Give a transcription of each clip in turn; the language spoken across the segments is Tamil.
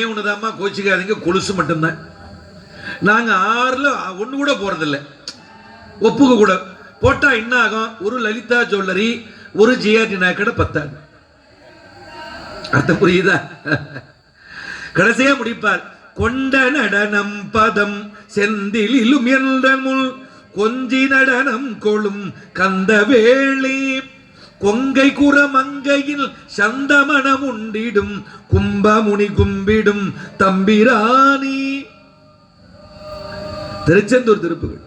ஒண்ணுதாம்மா, கோச்சிக்காதீங்க, கொலுசு மட்டும்தான். நாங்க 6ல 1 கூட போறதில்ல. ஒப்புக்கு கூட போட்டா என்ன ஆகும்? ஒரு லலிதா ஜுவல்லரி, ஒரு ஜிஆர்டி நகை பத்தாது. அர்த்தம் புரியுதா? கடைசியா முடிப்பார். கொண்ட நடனம் பதம் செந்திலும் என்ற முள் கொஞ்சி நடனம் கொளும் கந்தவேளி கொங்கை குரமங்கையில் சந்தமனம் உண்டிடும் கும்பமுனி கும்பிடும் தம்பிராணி. திருச்செந்தூர் திருப்புகள்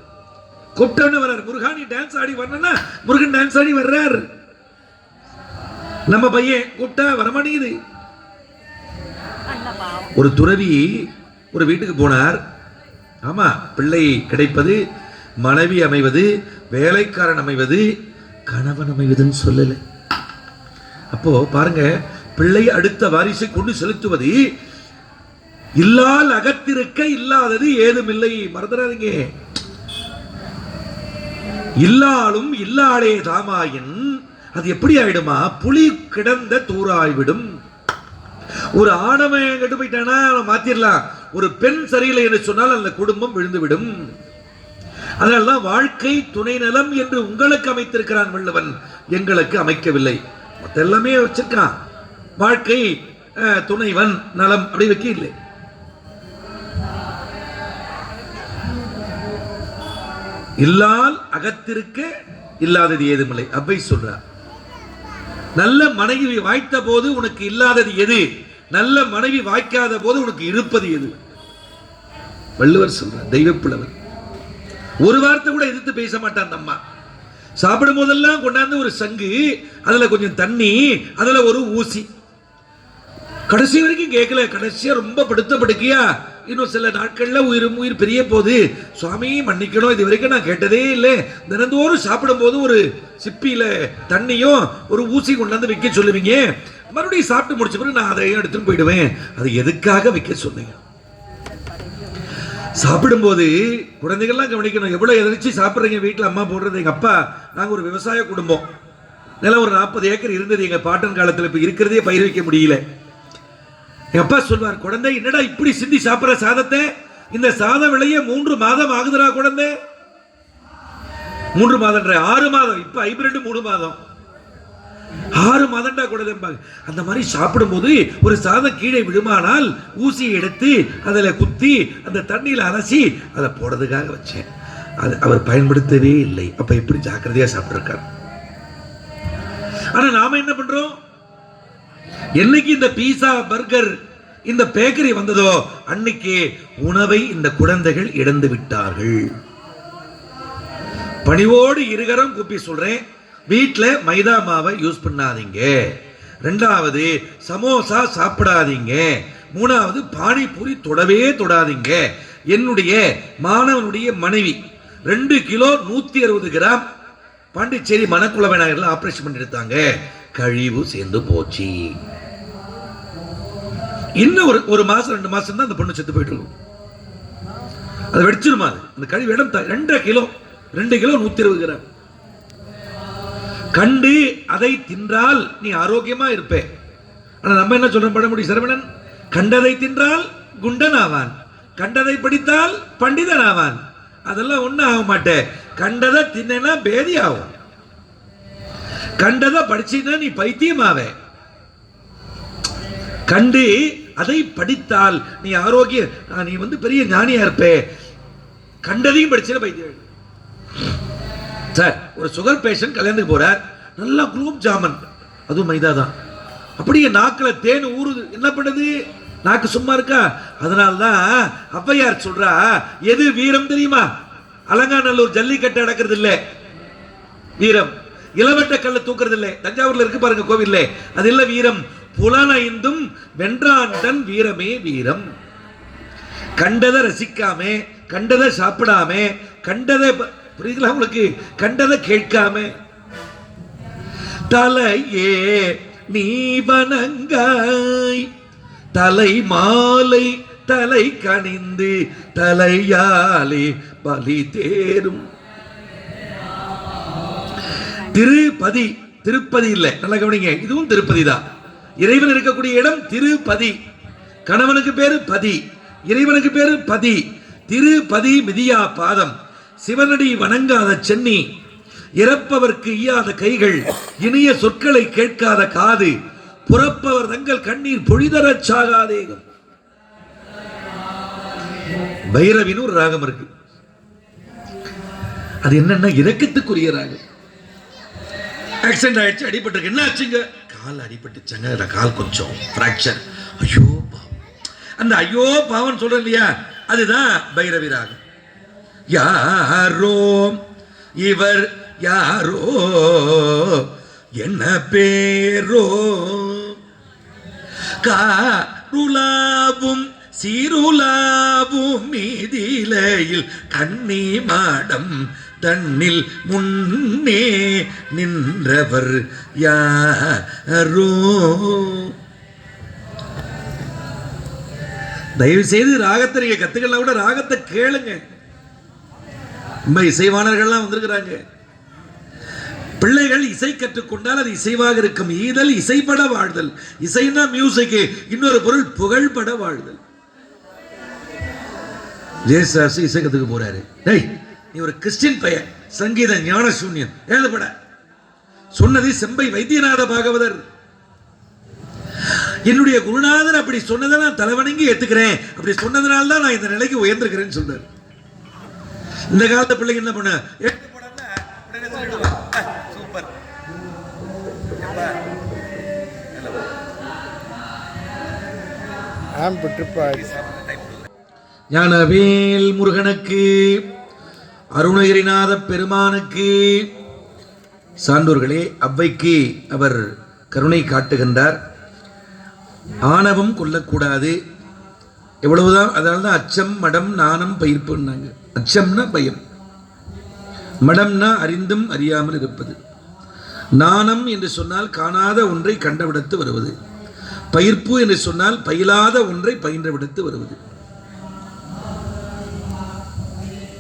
கூப்பிட்டவன வர்றார். முருகானி டான்ஸ் ஆடி வரணும்னா முருகன் டான்ஸ் ஆடி வர்றார். நம்ம பையன் கூப்பிட்டா வரமாட்டேங்குது. ஒரு துறவி ஒரு வீட்டுக்கு போனார். ஆமா, பிள்ளை கிடைப்பது, மனைவி அமைவது, வேலைக்காரன் அமைவது, கணவன் அமைவதுன்னு சொல்லல. அப்போ பாருங்க, பிள்ளை அடுத்த வாரிசை கொண்டு செலுத்துவது. இல்லால் அகத்திருக்க இல்லாதது ஏதுமில்லை, மறந்துடாதீங்க. இல்லாலும் இல்லாளே தாமாயின் அது எப்படி ஆயிடுமா? புலி கிடந்த தூராய்விடும். ஒரு ஆணவன் கெட்டு போயிட்டானா மாத்திரலாம். ஒரு பெண் சரியில்லை என்று சொன்னால் அந்த குடும்பம் விழுந்துவிடும். அதனால்தான் வாழ்க்கை துணை நலம் என்று உங்களுக்கு அமைத்திருக்கிறான் வள்ளுவன், எங்களுக்கு அமைக்கவில்லை. மொத்த எல்லாமே வச்சிருக்கான். வாழ்க்கை துணைவன் நலம் அப்படி வைக்க இல்லை. இல்லால் அகத்திருக்க இல்லாதது ஏதுமில்லை. அவ்வை சொல்றார். நல்ல மனைவி வாய்த்த போது உனக்கு இல்லாதது எது? நல்ல மனைவி வாய்க்காத போது உனக்கு இருப்பது எது? வள்ளுவர் சொல்றார். தெய்வப்புலவர். ஒரு வார்த்தை கூட எதிர்த்து பேச மாட்டான். அம்மா சாப்பிடும் போதெல்லாம் கொண்டாந்து ஒரு சங்கு, அதுல கொஞ்சம் தண்ணி, அதுல ஒரு ஊசி. கடைசி வரைக்கும் கேட்கல. கடைசியா ரொம்ப படுத்த படுக்கையா, இன்னும் சில நாட்கள்ல உயிர் பெரிய போது, சுவாமி மன்னிக்கணும், இது வரைக்கும் நான் கேட்டதே இல்லை. தினந்தோறும் சாப்பிடும் போது ஒரு சிப்பியில தண்ணியும் ஒரு ஊசி கொண்டாந்து வைக்க சொல்லுவீங்க. மறுபடியும் சாப்பிட்டு முடிச்ச பிறகு நான் அதை எடுத்துன்னு போயிடுவேன். அது எதுக்காக வைக்க சொன்னீங்க? சாப்பிடும்போது குழந்தைகள்லாம் கவனிக்கணும். எவ்வளவு எதிர்ச்சி சாப்பிட்றீங்க வீட்டில். அம்மா போடுறது. எங்க அப்பா, நாங்கள் ஒரு விவசாய குடும்பம். நிலம் ஒரு 40 ஏக்கர் இருந்தது எங்க பாட்டன் காலத்தில். இப்போ இருக்கிறதே பயிர் வைக்க முடியல. எங்க அப்பா சொல்வார், குழந்தை என்னடா இப்படி சிந்தி சாப்பிட்ற சாதத்தை? இந்த சாதம் விளைய 3 மாதம் ஆகுதுரா குழந்தை. 3 மாதம் 6 மாதம். இப்ப ஹைபிரிட் 3 மாதம் 6 மாதம்டா குழந்தை. அந்த மாதிரி சாப்பிடும்போது ஒரு சாதம் கீழே விழுமானால் ஊசியை எடுத்து அதில் குத்தி அந்த தண்ணியில் அலசி அதை போடுறதுக்காக வச்சேன். அது அவர் பயன்படுத்தவே இல்லை. அப்ப எப்படி ஜாக்கிரதையா சாப்பிட்டிருக்கார். ஆனா நாம என்ன பண்றோம்? என்னைக்கு இந்த பீஸா பர்கர் இந்த பேக்கரி வந்ததோ அன்னைக்கு உணவை இந்த குழந்தைகள் இழந்து விட்டார்கள். பணிவோடு இருகரம் கூப்பி சொல்றேன், வீட்டில் மைதா மாவை யூஸ் பண்ணாதீங்க. 2வது சமோசா சாப்பிடாதீங்க. 3வது பானிபூரி தொடவே தொடாதீங்க. என்னுடைய மாணவனுடைய மனைவி 2 கிலோ 160 கிராம் பாண்டிச்சேரி மணக்குளவை நகரில் ஆபரேஷன் பண்ணி எடுத்தாங்க. கழிவு சேர்ந்து போச்சு. இன்னும் ஒரு மாசம் 2 மாசம் தான் அந்த பொண்ணு செத்து போயிட்டு இருக்கும். அது வெடிச்சிருமா? அந்த கழிவு இடம் 2 கிலோ 120 கிராம். கண்டு அதை தின்றால் நீ ஆரோக்கியமா இருப்ப. ஆனா நம்ம என்ன சொல்றோம்? பழமொழி சரவணன், கண்டதை தின்றால் குண்டன் ஆவான், கண்டதை படித்தால் பண்டிதன் ஆவான். அதெல்லாம் ஒன்னும் ஆக மாட்டேன். கண்டதை தின்னா பேதி ஆகும், கண்டதை படிச்சீன்னா நீ பைத்தியமாவ. கண்டு அதை படித்தால் நீ ஆரோக்கிய, நீ பெரிய ஞானியா இருப்ப. கண்டதையும் படிச்சா பைத்தியம். சார், ஒரு சுகர் பேஷண்ட் கல்யாணத்துக்கு போறார். நல்லா குலோப் ஜாமன், அதுவும் மைதா தான். அப்படியே நாக்கில் தேன் ஊறுது. என்ன பண்ணுது? நாக்கு சும்மா இருக்கா? அதனால்தான் ஔவையார் சொல்றா, எது வீரம் தெரியுமா? அலங்காநல்லூர் ஜல்லிக்கட்டு நடக்கிறது இல்லை வீரம். இளவட்ட கல்ல தூக்குறது இல்லை. தஞ்சாவூர்ல இருக்கு பாருங்க கோவில்ல, அது இல்ல வீரம். புலனைந்தும் வென்றான் வீரமே வீரம். கண்டதை ரசிக்காம, கண்டதை சாப்பிடாம, கண்டதை புரியுதுல உங்களுக்கு? கண்டதை கேட்காம, தலையே நீ வணங்காய் தலை மாலை தலை கணிந்து தலையாலே பலி தேரும். திருப்பதி, திருப்பதி இல்லை, நல்லா கவனிங்க, இதுவும் திருப்பதி தான். இறைவன் இருக்கக்கூடிய இடம் திருப்பதி. கணவனுக்கு பேரு பதி, இறைவனுக்கு பேரு பதி. திருப்பதி மிதியா பாதம், சிவனடி வணங்காத சென்னி, இறப்பவர்க்கு ஈயாத கைகள், இனிய சொற்களை கேட்காத காது, புறப்பவர் தங்கள் கண்ணீர் பொழிதரச் சாகாதேகம். பைரவின்னு ஒரு ராகம் இருக்கு. அது என்னன்னா இரக்கத்துக்குரிய ராகம். ஆக்சிடென்ட் ஆயிடுச்சு, அடிபட்டு என்ன ஆச்சுங்க? கால் அடிபட்டுச்சாங்க, கால் கொஞ்சம் பிராக்சர். ஐயோ பாவம். அந்த ஐயோ பாவம் சொல்றேன் இல்லையா, அதுதான் பைரவி ராகம். யாரோ இவர் யாரோ என்ன பேரோ, காருலாவும் சீருலாவும் மீதிலையில் கண்ணி மாடம் தன்னில் முன்னே நின்றவர் யாரோ. தயவு செய்து ராகத்தை நீங்க கத்துக்கலாம், கூட ராகத்தை கேளுங்க. நம்ம இசைவாணர்கள்லாம் வந்திருக்கிறாங்க. பிள்ளைகள் இசை கற்றுக்கொண்டால் அது இசைவாக இருக்கும். ஈதல் இசைப்பட வாழ்தல். இசைனா மியூசிக், இன்னொரு பொருள் புகழ்பட வாழ்தல். ஜேசாஸ் இசை கத்துக்க போறாரு. டேய், நீ ஒரு கிறிஸ்டின் பையன், சங்கீத ஞான சூன்யம் எழுதப்பட சொன்னது செம்பை வைத்தியநாத பாகவதர். என்னுடைய குருநாதர் அப்படி சொன்னதை நான் தலைவணங்கி ஏத்துக்கிறேன், அப்படி சொன்னதுனால தான் நான் இந்த நிலைக்கு உயர்ந்திருக்கிறேன்னு சொல்றாரு. இந்த காலத்து பிள்ளைங்க என்ன பண்ண, ஞானவேல் முருகனுக்கு, அருணகிரிநாத பெருமானுக்கு சான்றோர்களே, அவ்வைக்கு அவர் கருணை காட்டுகின்றார். ஆணவம் கொள்ளக்கூடாது, எவ்வளவுதான். அதனால தான் அச்சம் மடம் நாணம் பயிர்ப்புன்னாங்க. அச்சம்னா பயம், மடம்னா அறிந்தும் அறியாமல் இருப்பது, நாணம் என்று சொன்னால் காணாத ஒன்றை கண்டவிடத்து வருவது, பயிர்ப்பு என்று சொன்னால் பயிலாத ஒன்றை பயின்ற விடத்து வருவது.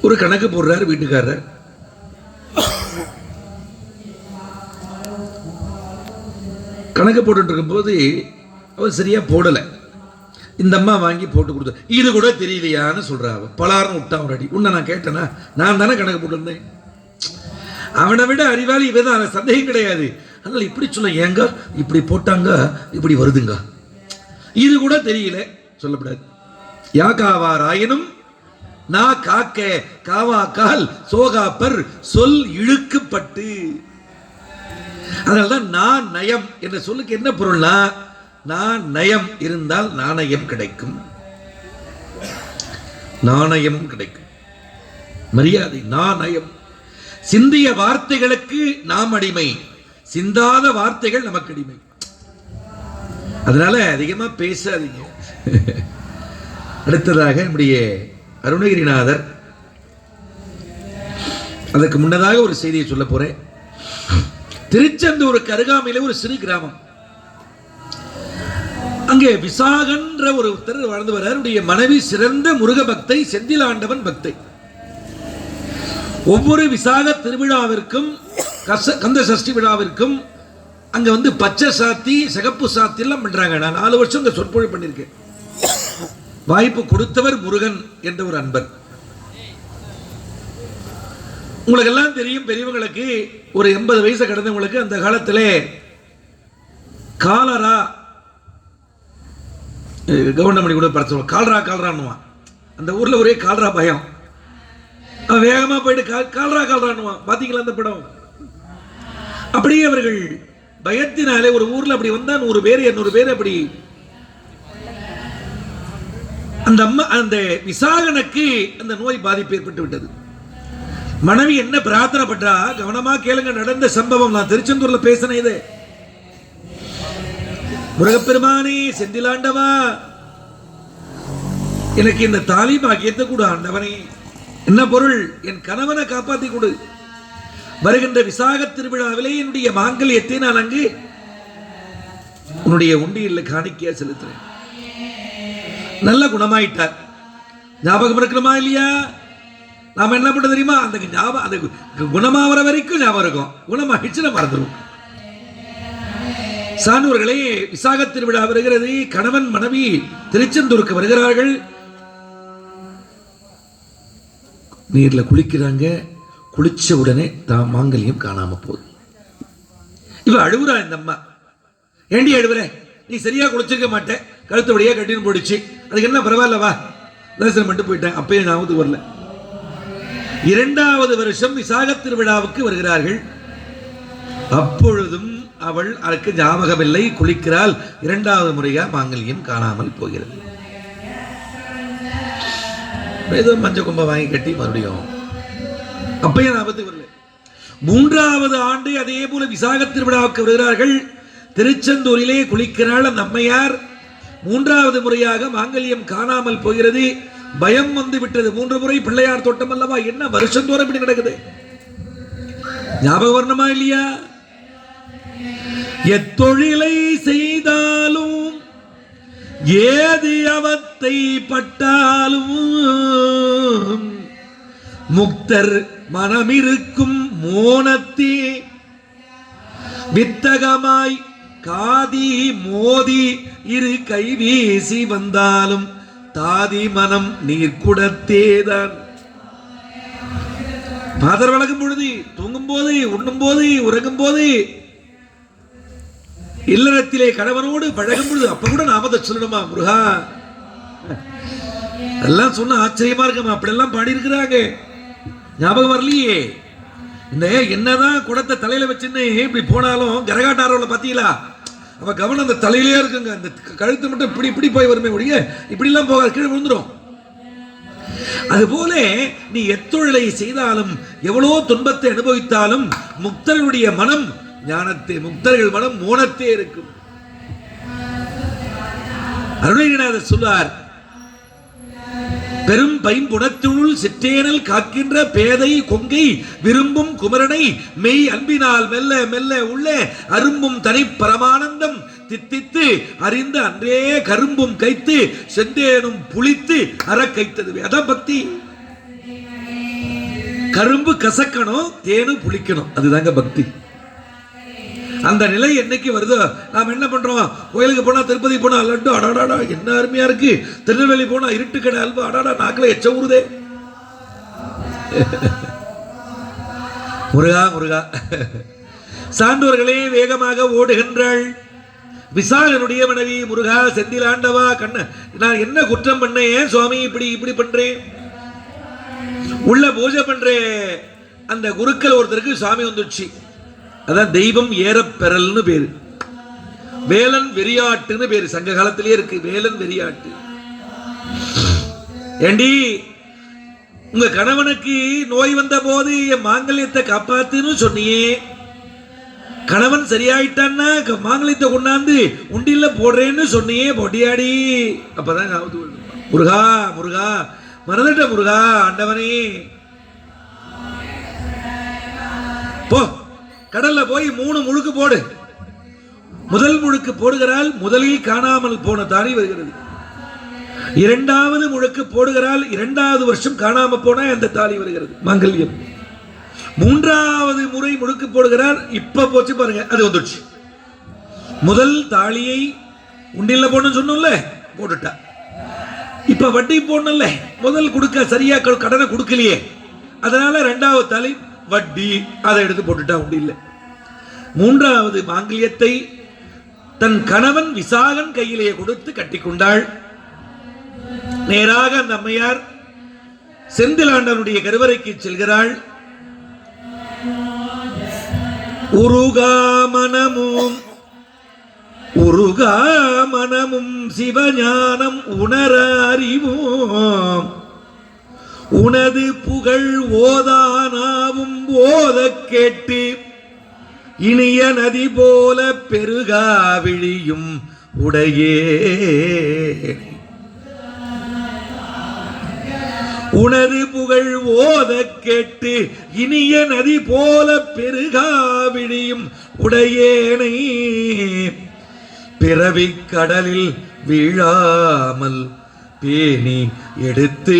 ஒரு கணக்கு போடுறார் வீட்டுக்காரர். கணக்கு போட்டு இருக்கும் போது அவர் சரியா போடல. இந்த அம்மா வாங்கி போட்டு கொடுத்த, இது கூட தெரியலையான்னு சொல்றாங்க. பலார்னு விட்டான் ஒரு அடி. உன்னை நான் கேட்டேனா? நான் தானே கணக்கு போட்டிருந்தேன். அவனை விட அறிவாளி இவதான், சந்தேகம் கிடையாது. அதனால இப்படி சொல்ல, ஏங்க இப்படி போட்டாங்க இப்படி வருதுங்க, இது கூட தெரியல சொல்லப்படாது. யா காவாராயினும் நான் காக்க காவாக்கால் சோகாப்பர் சொல் இழுக்குப்பட்டு. அதனால்தான் நான் நயம் என்ற சொல்லுக்கு என்ன பொருள்னா, நான் நயம் இருந்தால் நாணயம் கிடைக்கும், நாணயம் கிடைக்கும், மரியாதை. நாணயம். சிந்திய வார்த்தைகளுக்கு நாம் அடிமை, சிந்தாத வார்த்தைகள் நமக்கு அடிமை. அதனால அதிகமா பேசாதீங்க. அடுத்ததாக நம்முடைய அருணகிரிநாதர், அதற்கு முன்னதாக ஒரு செய்தியை சொல்ல போறேன். திருச்செந்தூருக்கு அருகாமையில ஒரு சிறு கிராமம். அங்கே விசாகன்ற ஒருத்தர் வாழ்ந்து வர. அவருடைய மனைவி சிறந்த முருக பக்தை, செந்திலாண்டவன் பக்தை. ஒவ்வொரு விசாக திருவிழாவிற்கும் கந்த சஷ்டி விழாவிற்கும் அங்க வந்து பச்சை சாத்தி சிகப்பு சாத்தி எல்லாம் பண்றாங்க. நான் 4 வருஷம் இந்த சொற்பொழிவு பண்ணியிருக்கேன். வாய்ப்பு கொடுத்தவர் முருகன் என்ற ஒரு அன்பர். உங்களுக்கு எல்லாம் தெரியும், பெரியவங்களுக்கு ஒரு 80 வயசு கடந்தவங்களுக்கு அந்த காலத்திலே காலரா, கவர்மெண்ட் கூட பரத்து கால்ரா கால்ரான்னுவான். அந்த ஊர்ல ஒரே கால்ரா பயம். அவன் வேகமா போயிட்டு கால்ரா கால்ரான்னுவான். பாத்தீங்களா அந்த படம்? அப்படியே அவர்கள் பயத்தினாலே ஒரு ஊர்ல அப்படி வந்தா 100 பேர் 200 பேர் அப்படி. அந்த அம்மா, அந்த விசாகனுக்கு அந்த நோய் பாதிப்பு ஏற்பட்டு விட்டது. மனைவி என்ன பிரார்த்தனை பண்றா, கவனமா கேளுங்க. நடந்த சம்பவம், நான் திருச்செந்தூர்ல பேசினேன். இது முருகப்பெருமானே, செந்திலாண்டவா, எனக்கு இந்த தாலி பாக்கியத்தை கொடு ஆண்டவனே. என்ன பொருள்? என் கணவனை காப்பாத்தி கொடு. வருகின்ற விசாக திருவிழாவிலே என்னுடைய மாங்கல்யத்தை நான் அங்கு உன்னுடைய உண்டியில் காணிக்கையா செலுத்துறேன். நல்ல குணமாயிட்டார். ஞாபகம் இருக்கணுமா இல்லையா? நாம என்ன பண்ண தெரியுமா, அந்த ஞாபகம், அந்த குணமாவற வரைக்கும் ஞாபகம் இருக்கும். குணமாகிடுச்சு மறந்துடும். சான்றோர்களே, விசாக திருவிழா வருகிறது. கணவன் மனைவி திருச்செந்தூருக்கு வருகிறார்கள். நீர்ல குளிக்கிறாங்க. குளிச்ச உடனே மாங்கல்யம் காணாம போகுது. இவ அழுவுறா. இந்த அம்மா, ஏண்டி அழுவுற? நீ சரியா குளிச்சிருக்க மாட்டேன், கழுத்தபடியா கட்டின்னு போயிடுச்சு, அதுக்கு என்ன பரவாயில்லவா, தரிசனம் பண்ணிட்டு போயிட்டேன், அப்பயே ஞாபகத்துக்கு வரல. 2வது வருஷம் விசாக திருவிழாவுக்கு வருகிறார்கள். அப்பொழுதும் அவள் அதற்கு ஞாபகமில்லை, குளிக்கிறாள். 2வது முறையா மாங்கல்யம் காணாமல் போகிறது. ஏதோ மஞ்சள் கும்பம் வாங்கி கட்டி மறுபடியும் அப்பயும் ஞாபகத்துக்கு வரல. 3வது ஆண்டு அதே போல விசாக திருவிழாவுக்கு வருகிறார்கள். திருச்செந்தூரிலே குளிக்கிறாள் அந்த அம்மையார். 3வது முறையாக மாங்கல்யம் காணாமல் போகிறது. பயம் வந்து விட்டது. 3 முறை பிள்ளையார் தோட்டம் அல்லவா, என்ன வருஷந்தோறும் இப்படி நடக்குது, ஞாபகம் வரணுமா இல்லையா? எத்தொழிலை செய்தாலும் ஏது அவத்தை பட்டாலும் முக்தர் மனமிருக்கும் மோனத்தே வித்தகமாய் காதி மோதி இரு கைவீசி வந்தாலும் தாதி மனம் நீர்க்குடத்தேதான். பாதர் வழங்கும் பொழுது, தூங்கும் போது, உண்ணும் போது, உறங்கும் போது, இல்லறத்திலே கணவனோடு பழகும் பொழுது அப்ப கூட நாமத்தை சொல்லணுமா? முருகா, எல்லாம் சொன்ன ஆச்சரியமா இருக்குமா, அப்படி எல்லாம் பாடி இருக்கிறாங்க, ஞாபகம் வரலையே. இந்த என்னதான் குடத்தை தலையில வச்சுன்னு இப்படி போனாலும் கரகாட்டாரோல பாத்தீங்களா, அவ கவனம் அந்த தலையிலே இருக்குங்க. அந்த கழுத்து மட்டும் இப்படி இப்படி போய் வருமே ஒழிய இப்படி எல்லாம் போக கீழே விழுந்துரும். அதுபோல நீ எத்தொழிலை செய்தாலும் எவ்வளோ துன்பத்தை அனுபவித்தாலும் முக்தர்களுடைய மனம் ஞானத்தே, முக்தர்கள் மனம் மோனத்தே இருக்கும். அருணகிரிநாதர் சொல்வார், பெரும் பைம்புணத்துள் சிற்றேனல் காக்கின்ற பேதை கொங்கை விரும்பும் குமரனை மெய் அன்பினால் மெல்ல மெல்ல உள்ள அரும்பும் தனி பரமானந்தம் தித்தித்து அறிந்த அன்றே கரும்பும் கைத்து செந்தேனும் புளித்து அற கைத்ததுவே. அதான் பக்தி. கரும்பு கசக்கணும், தேனு புளிக்கணும், அதுதாங்க பக்தி. அந்த நிலை என்னைக்கு வருதோ நாம் என்ன பண்றோம்? கோயிலுக்கு போனா, திருப்பதி போனா லட்டு அடாடா என்ன அருமையா இருக்கு, திருநெல்வேலி போனா இருட்டு கடை அல்வா அடாடா நாக்கில எச்ச ஊறுதே. முருகா முருகா. சான்றோர்களே, வேகமாக ஓடுகின்றாள் விசாகனுடைய மனைவி. முருகா, செந்தில் ஆண்டவா, கண்ண நான் என்ன குற்றம் பண்ணேன் சுவாமி, இப்படி இப்படி பண்றேன். உள்ள பூஜை பண்றேன். அந்த குருக்கள் ஒருத்தருக்கு சாமி வந்துச்சு. அதான் தெய்வம் ஏறப்பெறல்னு பேரு. வேலன் வெறியாட்டுன்னு பேரு, சங்க காலத்திலே இருக்கு வேலன் வெறியாட்டு. ஏண்டி, உங்க கணவனுக்கு நோய் வந்த போது என் மாங்கல்யத்தை காப்பாத்துன்னு சொன்னியே, கணவன் சரியாயிட்டான்னா மாங்கல்யத்தை கொண்டாந்து உண்டில போடுறேன்னு சொன்னியே பொடியாடி. அப்பதான் முருகா முருகா மறந்துட்ட முருகா, ஆண்டவனே போ, கடல்ல போய் 3 முழுக்கு போடு. முதல் முழுக்கு போடுகிறாள், முதலில் காணாமல் போன தாலி வருகிறது. 2வது முழுக்கு போடுகிறாள், 2வது வருஷம் காணாம போன அந்த தாலி வருகிறது, மாங்கல்யம். 3வது முறை முழுக்கு போடுகிறார், இப்ப போச்சு பாருங்க, அது வந்துடுச்சு. முதல் தாலியை உண்டில போடணும்னு சொன்னோம்ல, போட்டுட்டா. இப்ப வட்டி போடணும்ல, முதல் கொடுக்க சரியா கடனை கொடுக்கலையே, அதனால 2வது தாலி வட்டி அதை எடுத்து போட்டுட்டா உண்டு இல்லை. 3வது மாங்கல்யத்தை தன் கணவன் விசாகன் கையிலே கொடுத்து கட்டிக்கொண்டாள். நேராக அந்த அம்மையார் செந்திலாண்டனுடைய கருவறைக்கு செல்கிறாள். உருகா மனமும் சிவஞானம் உணர அறிவோம், உனது புகழ் ஓதானாவும் ஓத கேட்டு இனிய நதி போல பெருகா விழியும் உடையே. உனது புகழ் ஓத கேட்டு இனிய நதி போல பெருகா விழியும் உடையேனை பிறவி கடலில் வீழாமல் பேணி எடுத்து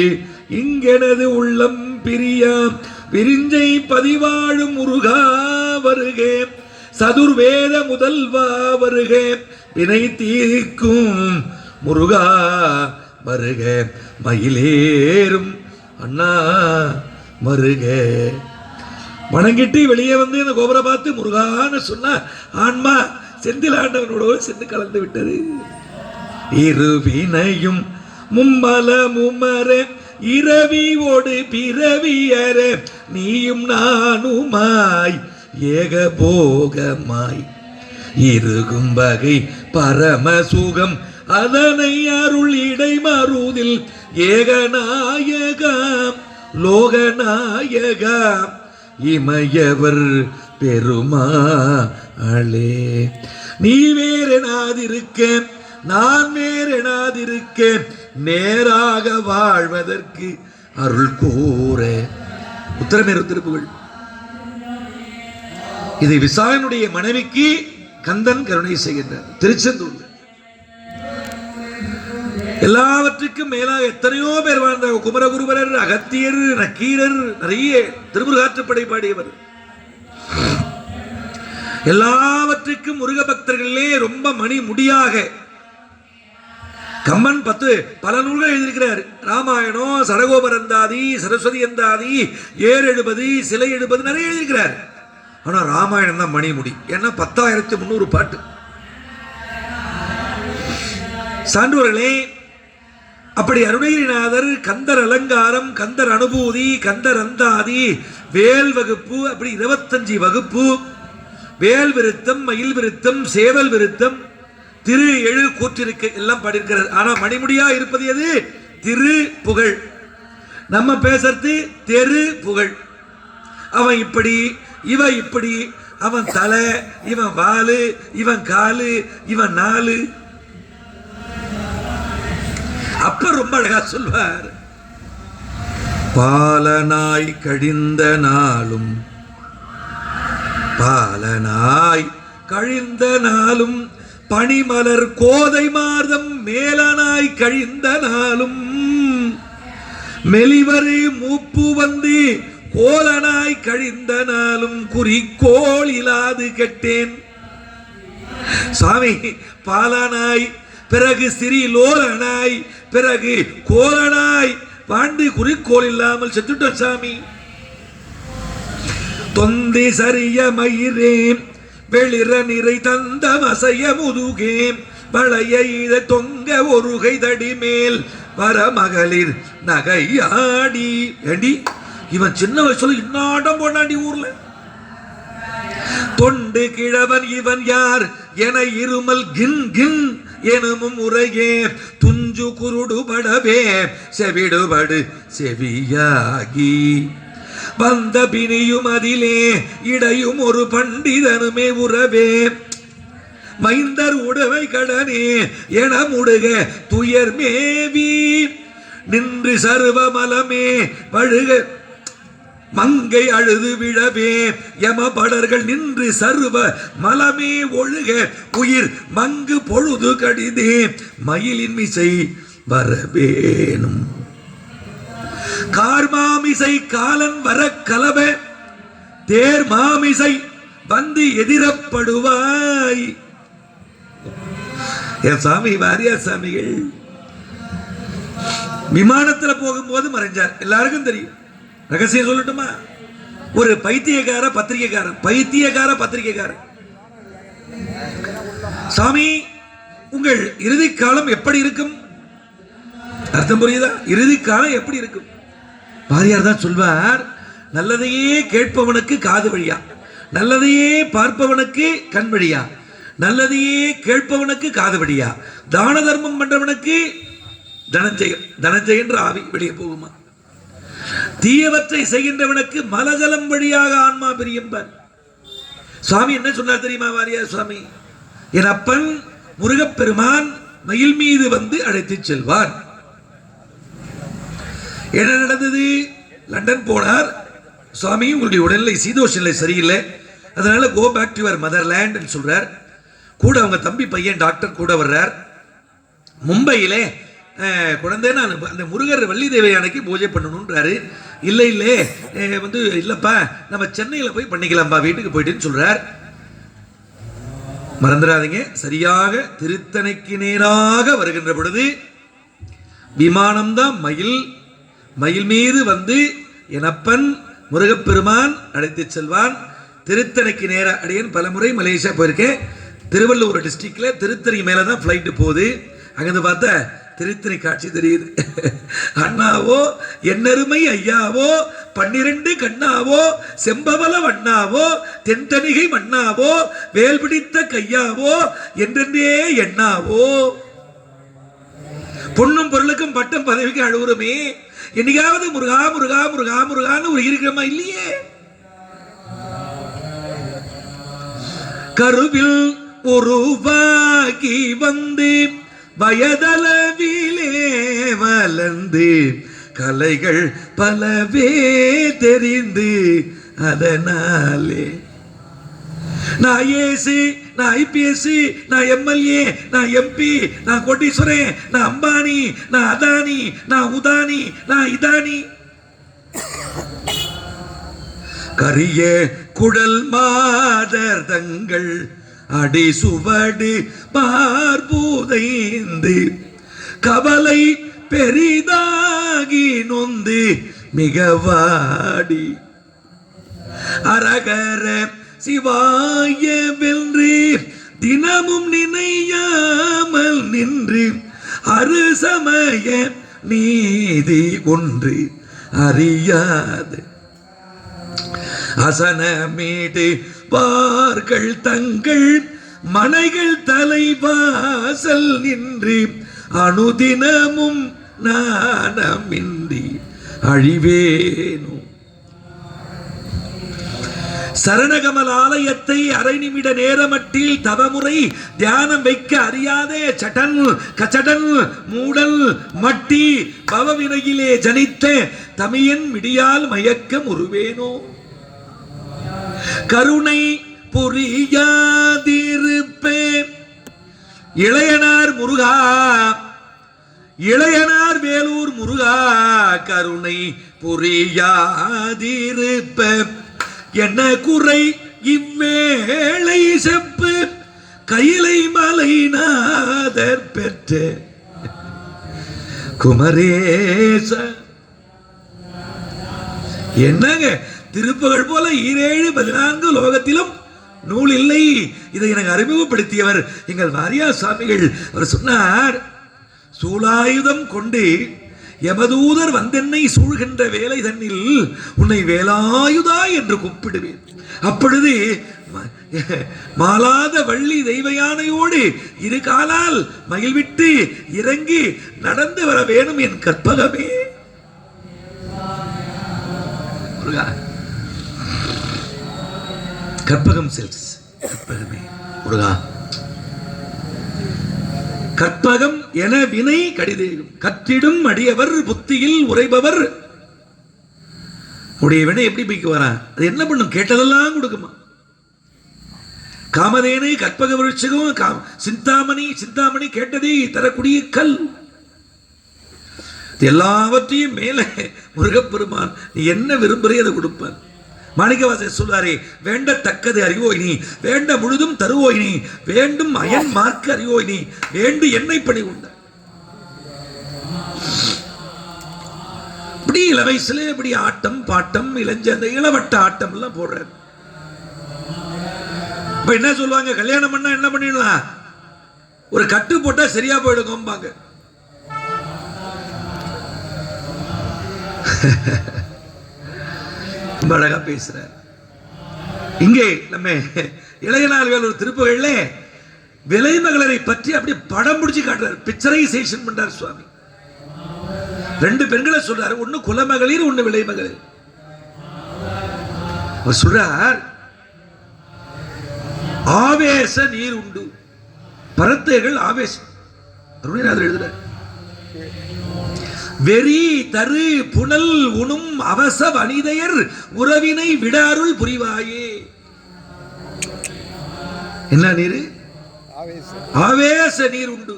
இங்கெனது உள்ளம் பிரியாம் விரிஞ்சை பதிவாழும் முருகா வருகே. சதுர்வேத முதல்வா வருக, வினை தீர்க்கும் முருகா வருக, மயிலேறும் அண்ணா வருக. வணங்கிட்டு வெளியே வந்து இந்த கோபுரை பார்த்து முருகான்னு சொன்னா ஆன்மா செந்தில் ஆண்டவனோட சென்று கலந்து விட்டது. இருவினையும் மும்மல மும்மர இரவியோடு பிறவியற நீயும் நானுமாய் ஏகபோகமாய் இருக்கும் வகை பரமசுகம் அதனை அருள் இடை மருதில் ஏகநாயகா லோகநாயகா இமையவர் பெருமாளே. நீ வேறெனாதிருக்க நான் வேறெனாதிருக்க நேராக வாழ்வதற்கு அருள் கூற. உத்தரமேரு திருப்புகள். இதை விசாகனுடைய மனைவிக்கு கந்தன் கருணை செய்கின்றார். திருச்செந்தூர் எல்லாவற்றுக்கும் மேலாக எத்தனையோ பேர் வாழ்ந்த குமரகுருபரர், அகத்தியர், நக்கீரர், நிறைய திருமுருகாற்றுப்படை பாடியவர். எல்லாவற்றுக்கும் முருக பக்தர்களே ரொம்ப மணி முடியாக கம்மன் பல நூல்கள் எழுதியிருக்கிறார். ராமாயணம், சடகோபரந்தாதி, சரஸ்வதி அந்தாதி, ஏர் எழுபது, சிலை எழுபது நிறைய எழுதியிருக்கிறார். ஆனா ராமாயணம் தான் மணி முடி. ஏன்னா 10,300 பாட்டு. சான்றோர்களே, அப்படி அருணகிரிநாதர் கந்தர் அலங்காரம், கந்தர் அனுபூதி, கந்தர் அந்தாதி, வேல் வகுப்பு, அப்படி 25 வகுப்பு, வேல் விருத்தம், மயில் விருத்தம், சேவல் விருத்தம், திரு எழு கூற்றிருக்க எல்லாம் பாடியிருக்கிறார். ஆனா மணிமுடியா இருப்பது எது? திரு புகழ். நம்ம பேசுறது தெரு புகழ். அவன் இப்படி, இவ இப்படி, அவன் தலை, இவன் வாலு, இவன் காலு, இவன் நாலு. அப்ப ரொம்ப அழகா சொல்வார். பாலனாய் கழிந்த நாளும், பாலனாய் கழிந்த நாளும், பனிமலர் கோதை மார்தம் மேலனாய் கழிந்த நாளும், மெலிவரை மூப்பு வந்து கோலனாய் கழிந்த நாளும், குறிக்கோள் இல்லாது கெட்டேன். சாமி பாலனாய், பிறகு சிறிலோலனாய், பிறகு கோலனாய் வாழ்ந்து குறிக்கோள் இல்லாமல் செத்துட்டோம் சாமி. தொந்தி சரிய மயிரேன் வெளிர நிறை தந்த மசைய முதுகேம் வளைய இத தொங்க ஒரு கைதடி மேல் வர மகளிர் நகையாடி. ஏண்டி இவன் சின்ன வயசுல இன்னாட்டம் போனாண்டி ஊர்ல. தொண்டு கிழவன் இவன் யார் என இருமல் கின் கின் எனும் முறையே துஞ்சு குருடுபடவே செவிடுபடு செவியாகி வந்த பிணியும் அதிலே இடையும் ஒரு பண்டிதனுமே உறவே மைந்தர் உடவை கடனே என முடுக துயர் மேவி நின்று சர்வ மலமே வழுக மங்கை அழுது விழவே யமபடர்கள் நின்று சர்வ மலமே ஒழுக உயிர் மங்கு பொழுது கடிதே மயிலின் மிசை வரவேனும் கார் மாமிசை காலன் வர கலவ தேர் மாமிசை வந்து எதிரப்படுவாய். என் சாமி வாரியார் சாமிகள் விமானத்தில் போகும்போது மறைஞ்சார். எல்லாருக்கும் தெரியும். ரகசியம் சொல்லட்டுமா? ஒரு பைத்தியக்கார பத்திரிகைக்காரன் சாமி உங்கள் இறுதி காலம் எப்படி இருக்கும்? அர்த்தம் புரியுதா? இறுதி காலம் எப்படி இருக்கும்? வாரியார் தான் சொல்வார், நல்லதையே கேட்பவனுக்கு காது வழியா, நல்லதையே பார்ப்பவனுக்கு கண் வழியா, நல்லதையே கேட்பவனுக்கு காது வழியா, தான தர்மம் பண்றவனுக்கு தனஞ்செயன்ற ஆவி வெளியே போகுமா, தீயவற்றை செய்கின்றவனுக்கு மலஜலம் வழியாக ஆன்மா பிரியம்பர். சுவாமி என்ன சொன்னார் தெரியுமா? வாரியார் சுவாமி, என் அப்பன் முருகப்பெருமான் மயில் மீது வந்து அழைத்து செல்வார். என்ன நடந்தது? லண்டன் போனார். சுவாமி உங்களுடைய உடல்நிலை சீதோஷ நிலை சரியில்லை, அதனால go back to your motherland சொல்றார். கூட அவங்க தம்பி பையன் டாக்டர் கூட வர்றார். மும்பையிலே குழந்தை நான் அந்த முருகர் வள்ளி தேவையானைக்கு பூஜை பண்ணணுன்றாரு. இல்லை இல்லைப்பா நம்ம சென்னையில் போய் பண்ணிக்கலாம்ப்பா வீட்டுக்கு போயிட்டுன்னு சொல்றார். மறந்துடாதீங்க. சரியாக திருத்தணிக்கு நேராக வருகின்ற பொழுது விமானம்தான் மயில். மயில் மீது வந்து எனப்பன் முருகப்பெருமான் அழைத்து செல்வான். திருத்தணிக்கு நேராக அடியேன் பல முறை மலேசியா போயிருக்கேன். திருவள்ளூர் டிஸ்ட்ரிக்ட்ல திருத்தணி மேலே தான் ஃப்ளைட்டு போகுது. அங்கிருந்து பார்த்தா திருத்தணி காட்சி தெரியுது. அண்ணாவோ என்னருமை ஐயாவோ 12 கண்ணாவோ செம்பவல வண்ணாவோ தென்தணிகை மண்ணாவோ வேல் பிடித்த கையாவோ என்றென்றே எண்ணாவோ. பொண்ணும் பொருளுக்கும் பட்டம் பதவிக்கு அழுவுறமே, என்னைக்காவது முருகா முருகா முருகா முருகான்னு ஒரு இருக்கிறமா இல்லையே. கருவில் உருவாகி வந்து வயதளவிலே வளர்ந்து கலைகள் பலவே தெரிந்து அதனாலே நான் ஏசி, நான் ஐபிஎஸ்சி, நான் எம்எல்ஏ, நான் எம்பி, நான் கோட்டீஸ்வரன், நான் அம்பானி, நான் அதானி, நான் உதானி, நான் இதானி. கரிய குடல் மாதர் தங்கள் அடி சுவடு பார்பூதைந்து கவலை பெரிதாகி நொந்து மிகவாடி அரகர சிவாய வென்று தினமும் நினையாமல் நின்று அருசமய நீதி ஒன்று அறியாது அசனமேடு பார்கள் தங்கள் மனைகள் தலைவாசல் நின்று அனுதினமும் நாணமின்றி அழிவேனோ. சரணகமல் ஆலயத்தை அரை நிமிட நேரமட்டில் தவமுறை தியானம் வைக்க அறியாதே சடன் கச்சடன் மூடல் மட்டி பவவினையிலே ஜனித்த தமியன் மிடியால் மயக்கம் உருவேனோ. கருணை புரியாதிருப்பே இளையனார் முருகா, இளையனார் வேலூர் முருகா. கருணை புரியாதிருப்ப என்ன குறை இவ்வேளை செப்பு கையிலை மலை நாதர் பெற்ற குமரேச. என்னங்க திருப்புகழ் போல 7-14 லோகத்திலும் நூல் இல்லை. இதை எனக்கு அறிமுகப்படுத்தியவர் எங்கள் வாரியார் சுவாமிகள். அவர் சொன்னார், சூலாயுதம் கொண்டு யமதூதர் வந்தென்னை சூழ்கின்ற வேலை தன்னில் உன்னை வேலாயுதா என்று கூப்பிடுவேன். அப்பொழுது மாலாத வள்ளி தெய்வ யானையோடு 2 காலால் மயில் விட்டு இறங்கி நடந்து வர வேணும் என் கற்பகமே. கற்பகம் செல்ஸ் கற்பகமே முருகா. கற்பகம் என வினை கடிதேகும் கற்றிடும் அடியவர் புத்தியில் உரைபவர். உடைய வினை எப்படி போய்க்கு வரா? அது என்ன பண்ணும்? கேட்டதெல்லாம் கொடுக்குமா. காமதேனை கற்பக விருட்சகம் சிந்தாமணி, சிந்தாமணி கேட்டதை தரக்கூடிய கல். எல்லாவற்றையும் மேலே முருகப்பெருமான் நீ என்ன விரும்புறே அதை கொடுப்பான். மாணிக்கவாசகர் சொல்வாரே, வேண்டத்தக்கது அறிவோய் நீ, வேண்ட முழுதும் தருவோய் நீ, வேண்டும் அயன் மார்க்க அறிவோய் நீ, வேண்டு என்னை பணி உண்ட. இப்படி இள வயசுல இப்படி ஆட்டம் பாட்டம் இளைஞ அந்த இளவட்ட ஆட்டம் எல்லாம் போடுறாரு. இப்ப என்ன சொல்லுவாங்க, கல்யாணம் பண்ணா என்ன பண்ணிடலாம், ஒரு கட்டு போட்டா சரியா போயிடுங்கம்பாங்க. அழகா பேசுறார். இங்கே நம்ம இளையநாள் வேலூர் திருப்புகழ்ல விலைமகளரை பற்றி அப்படி படம் பிடிச்சு காட்டுறார், பிக்சரைசேஷன் பண்றார் சுவாமி. 2 பெண்களை சொல்றாரு, ஒன்னு குலமகளிர், ஒன்னு விலைமகளிர். அவர் சொல்றார், ஆவேச நீர் உண்டு, பரத்தைகள் ஆவேசம். அருணாதர் எழுதுறார், வெறி தரு புனல் உணும் அவச வனிதையர் உறவினை விடாருள் புரிவாயே. என்ன நீர்? ஆவேச நீர் உண்டு.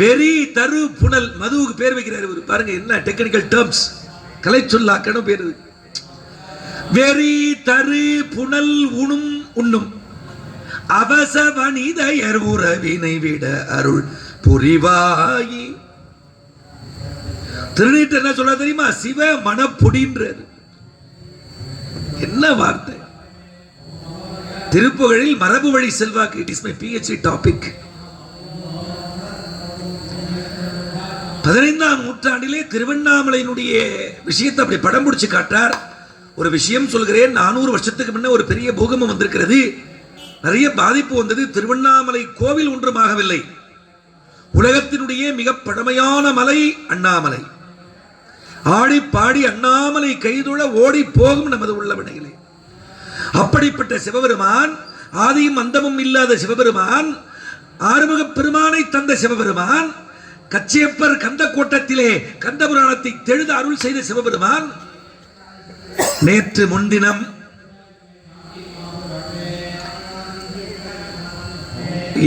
வெறி தரு புனல், மதுவுக்கு பேர் வைக்கிறார் பாருங்க, என்ன டெக்னிக்கல் டேர்ம்ஸ், கலை சொல்லாக்கணும் பேரு. வெறி தரு புனல் உணும் உண்ணும், அவசவனிதையர் உறவினை விட அருள் புரிவாயி. திருநீட்டு என்ன சொல்ல தெரியுமா? சிவ மனப்புடின்றது. என்ன வார்த்தை! திருப்புகழில் மரபு வழி செல்வாக்கு. It is my PhD topic. 15ஆம் நூற்றாண்டிலே திருவண்ணாமலையினுடைய விஷயத்தை அப்படி படம் பிடிச்சு காட்டார். ஒரு விஷயம் சொல்கிறேன். 400 வருஷத்துக்கு முன்ன ஒரு பெரிய பூகம்பம் வந்திருக்கிறது. நிறைய பாதிப்பு வந்தது. திருவண்ணாமலை கோவில் ஒன்றுமாகவில்லை. உலகத்தினுடைய மிக பழமையான மலை அண்ணாமலை. ஆடி பாடி அண்ணாமலை கைதொழ ஓடி போகும் நமது உள்ளவனையிலே. அப்படிப்பட்ட சிவபெருமான், ஆதியும் அந்தமும் இல்லாத சிவபெருமான், ஆறுமுக பெருமானை தந்த சிவபெருமான், கச்சியப்பர் கந்த கோட்டத்திலே கந்த புராணத்தை தெழுத அருள் செய்த சிவபெருமான், நேற்று முன்தினம்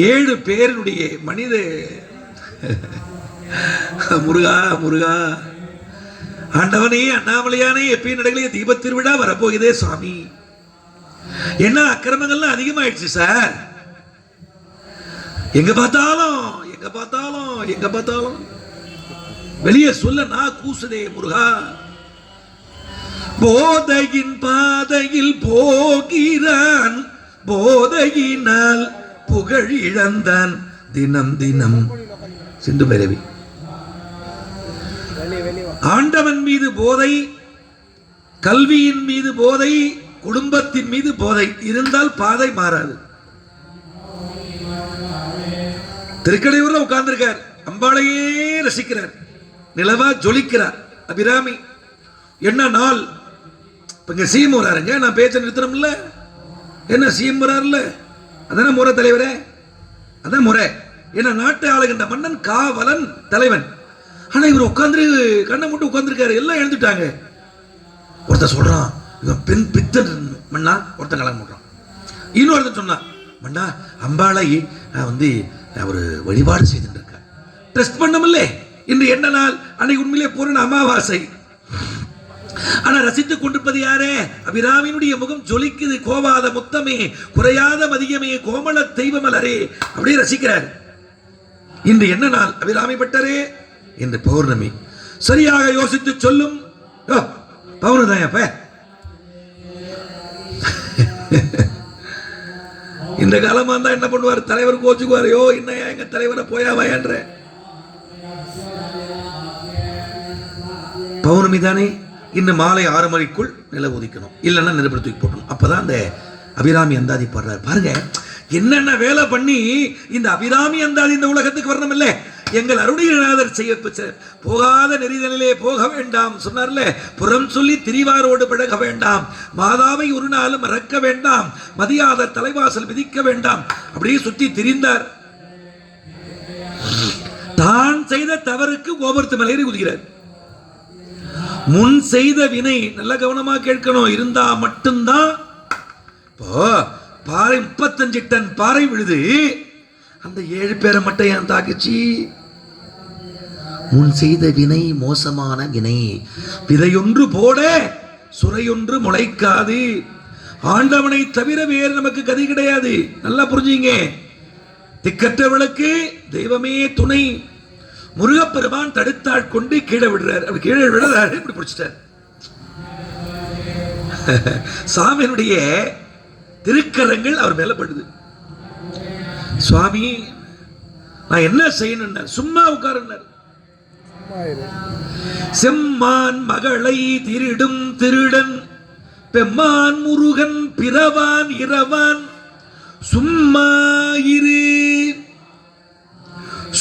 7 பேருடைய மனித முருகா முருகா ஆண்டவனே அண்ணாமலையானே எப்பயும் நடக்கலையே தீப திருவிழா வரப்போகுதே சுவாமி. என்ன அக்கிரமங்கள்லாம் அதிகமாயிடுச்சு சார். எங்க பார்த்தாலும் எங்க பார்த்தாலும் எங்க பார்த்தாலும் வெளியே சொல்ல நான் கூசுதே முருகா. போதையின் பாதையில் போகிறான், போதையினால் புகழ் இழந்தான் தினம் தினம். சிந்து பைரவி. ஆண்டவன் மீது போதை, கல்வியின் மீது போதை, குடும்பத்தின் மீது போதை இருந்தால் பாதை மாறாது. திருக்கடையூர்ல உட்கார்ந்திருக்கார், அம்பாளையே ரசிக்கிறார், நிலவா ஜொலிக்கிறார். அபிராமி என்ன நாள் இங்க சிஎம் வராருங்க. நான் பேச்ச நிறுத்தணும்ல. என்ன சிஎம் வராருல்ல, அதான முறை தலைவரே, அதான் முறை. என்ன நாட்டை ஆளுகின்ற மன்னன் காவலன் தலைவன். ஆனா இவர் உட்கார்ந்து கண்ணை மட்டும் உட்கார்ந்துருக்காரு. எல்லாம் எழுந்துட்டாங்க. ஒருத்தர் சொல்றான் இவன் பெண் பித்தன் மண்ணா. ஒருத்தன் கலங்க போடுறான். இன்னொருத்தன் சொன்னான் மண்ணா அம்பாளை ஒரு வழிபாடு செய்துட்டு இருக்க. டெஸ்ட் பண்ணமில்லே. இன்று என்ன நாள்? அன்னைக்கு உண்மையிலே பூரண அமாவாசை. ஆனா ரசித்துக் கொண்டிருப்பது யாரே? அபிராமியினுடைய முகம் ஜொலிக்குது. கோவாத முத்தமே, குறையாத மதியமே, கோமள தெய்வமலரே, அப்படியே ரசிக்கிறார். இன்று என்ன நாள்? அபிராமி பட்டரே இன்று பௌர்ணமி. சரியாக யோசித்து சொல்லும். பௌர்ணமி இந்த காலமா இருந்தா என்ன பண்ணுவார்? தலைவர் கோச்சுக்குவார். யோ இன்னையா எங்க தலைவரை போயா வயன்ற. பௌர்ணமி தானே. இன்னும் மாலை 6 மணிக்குள் நில உதிக்கணும், இல்லைன்னா நெருப்பு தூக்கி போட்டணும். அப்பதான் அந்த அபிராமி அந்தாதி பாடுறாரு. பாருங்க என்னென்ன வேலை பண்ணி இந்த அபிராமி அந்தாதி இந்த உலகத்துக்கு வரணும். இல்லை எங்கள் அருணகிரிநாதர் செய்ய போகாத நெறிதலிலே போக வேண்டாம் சொன்னார்ல. புறம் சொல்லி திரிவாரோடு பழக வேண்டாம், மாதாவை ஒரு நாளும் மறக்க வேண்டாம், மதியாத தலைவாசல் விதிக்க வேண்டாம். அப்படியே சுத்தி திரிந்தார். தான் செய்த தவறுக்கு கோபுரத்து மலையேறி குதிக்கிறார். முன் செய்த வினை நல்ல கவனமா கேட்கணும். இருந்தா மட்டும்தான். இப்போ பாறை 35 டன் பாறை விழுது. அந்த 7 பேரை மட்டும் ஏன் தாக்குச்சு? முன் செய்த வினை மோசமான வினை. விதையொன்று போட சுரையொன்று முளைக்காது. ஆண்டவனை தவிர வேறு நமக்கு கதி கிடையாது. நல்லா புரிஞ்சுங்க. திக்கற்றவளுக்கு தெய்வமே துணை. முருகப்பெருமான் தடுத்தாள் கொண்டு கீழே விடுறார். அவர் கீழே விடுறாரு, இப்படி பிடிச்சிட்டார். சாமியினுடைய திருக்கரங்கள் அவர் மேல படுது. சுவாமி நான் என்ன செய்யணும்? சும்மா உட்காருன்னார். செம்மான் மகளை திருடும் திருடன், பெம்மான் முருகன் பிறவான் இரவான், சும்மாயிரு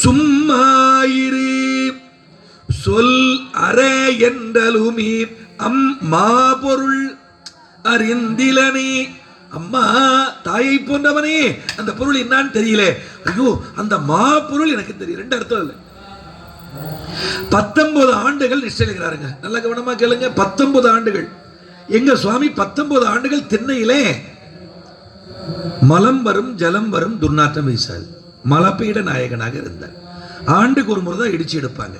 சும்மாயிரு சொல் அற என்றலுமீ அம்மா பொருள் அறிந்திலனே. அம்மா தாயை போன்றவனே, அந்த பொருள் என்னன்னு தெரியல. ஐயோ அந்த மா பொருள் எனக்கு தெரியும். 2 அர்த்தம் இல்லை. 19 ஆண்டுகள் நிஷ்டைகிறாருங்க. நல்ல கவனமா கேளுங்க. 19 ஆண்டுகள். எங்க சுவாமி 19 ஆண்டுகள் திண்ணையிலே மலம் வரும் ஜலம் வரும் துர்நாற்றம் வீசாது. மலப்பீட நாயகனாக இருந்தார். ஆண்டுக்கு ஒரு முறை தான் இடிச்சு எடுப்பாங்க.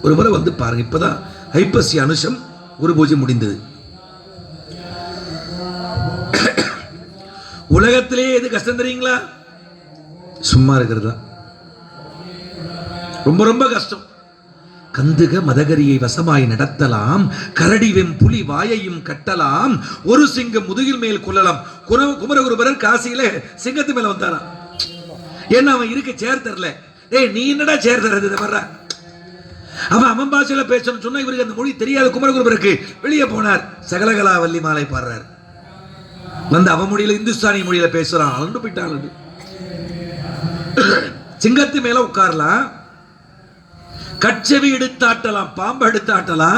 ஒரு முறை வந்து பாருங்க. இப்பதான் ஐப்பசி அனுஷம் குரு பூஜை முடிந்தது. உலகத்திலே எது கஷ்டம் தெரியுங்களா? சும்மா இருக்கிறது தான் ரொம்ப ரொம்ப கஷ்டம். கந்துக மதகரியை வசமாய் நடத்தலாம், கரடிவெம் புலி வாயையும் கட்டலாம், ஒரு சிங்கம் முதுகில் மேல் கொள்ளலாம். குமரகுருபரர் காசியில சிங்கத்து மேல வந்தாராம். ஏன்னா அவன் இருக்க சேர் தரல. ஏய் நீ என்னடா சேர் தர்றது வர்ற? அவன் அவன் பாஷையில பேசணும்னு சொன்னா இவருக்கு அந்த மொழி தெரியாத குமரகுருபருக்கு வெளியே போனார். சகலகலா வள்ளி மாலை பாடுறார். வந்து அவன் மொழியில இந்துஸ்தானி மொழியில பேசுறான். அலண்டு போயிட்டான். சிங்கத்து மேல உட்காரலாம், கட்செவி எடுத்தாட்டலாம், பாம்பு எடுத்தாட்டலாம்.